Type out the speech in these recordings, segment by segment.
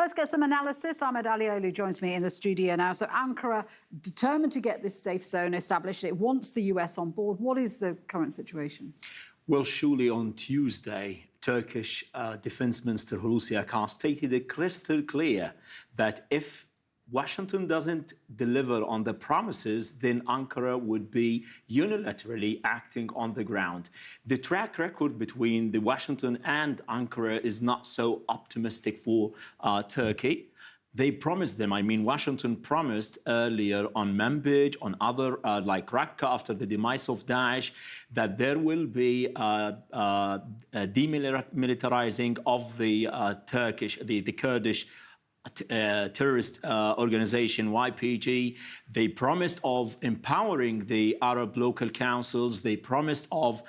Let's get some analysis. Ahmed Alioğlu joins me in the studio now. So Ankara, determined to get this safe zone established. It wants the US on board. What is the current situation? Well, surely on Tuesday, Turkish Defense Minister Hulusi Akar stated it crystal clear that if Washington doesn't deliver on the promises, then Ankara would be unilaterally acting on the ground. The track record between the Washington and Ankara is not so optimistic for Turkey. They promised them, Washington promised earlier on Manbij, on other, like Raqqa after the demise of Daesh, that there will be demilitarizing of the the Kurdish terrorist organization YPG. They promised of empowering the Arab local councils. They promised of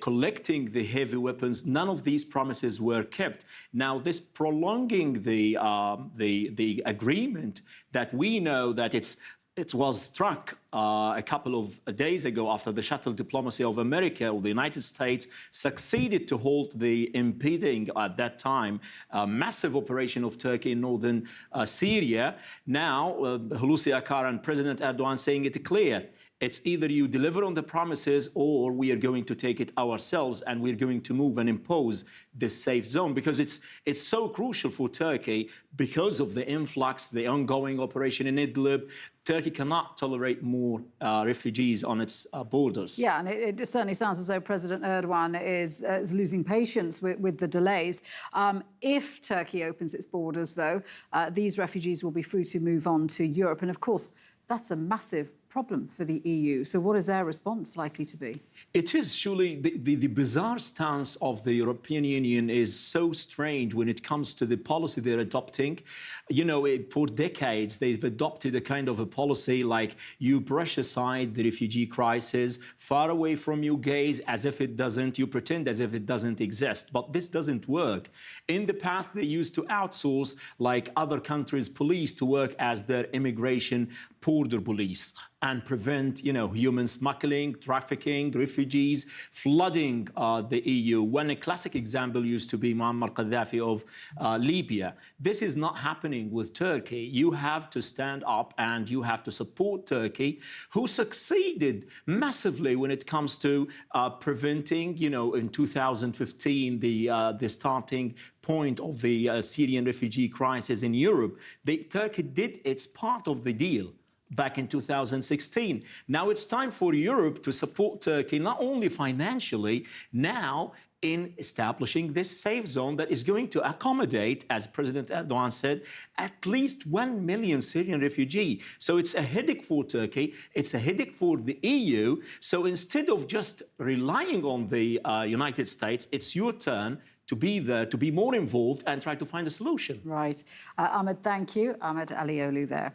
collecting the heavy weapons. None of these promises were kept. Now, this prolonging the agreement that we know that it was struck a couple of days ago after the shuttle diplomacy of America or the United States succeeded to halt the impeding, at that time, massive operation of Turkey in northern Syria. Now, Hulusi Akar and President Erdogan saying it clear. It's either you deliver on the promises or we are going to take it ourselves and we're going to move and impose this safe zone, because it's so crucial for Turkey because of the influx, the ongoing operation in Idlib. Turkey cannot tolerate more refugees on its borders. Yeah, and it certainly sounds as though President Erdogan is losing patience with the delays. If Turkey opens its borders, though, these refugees will be free to move on to Europe. And of course, that's a massive problem for the EU. So what is their response likely to be? It is surely the bizarre stance of the European Union is so strange when it comes to the policy they're adopting. You know, for decades, they've adopted a kind of a policy like you brush aside the refugee crisis, far away from your gaze, as if it doesn't, you pretend as if it doesn't exist. But this doesn't work. In the past, they used to outsource, like other countries' police, to work as their immigration border police and prevent, human smuggling, trafficking, refugees, flooding the EU. One classic example used to be Muammar Gaddafi of Libya. This is not happening with Turkey. You have to stand up and you have to support Turkey, who succeeded massively when it comes to preventing, in 2015, the starting point of the Syrian refugee crisis in Europe. Turkey did its part of the deal back in 2016. Now it's time for Europe to support Turkey, not only financially, now in establishing this safe zone that is going to accommodate, as President Erdogan said, at least 1 million Syrian refugees. So it's a headache for Turkey, it's a headache for the EU. So instead of just relying on the United States, it's your turn to be there, to be more involved and try to find a solution. Right. Ahmed, thank you. Ahmed Alioğlu there.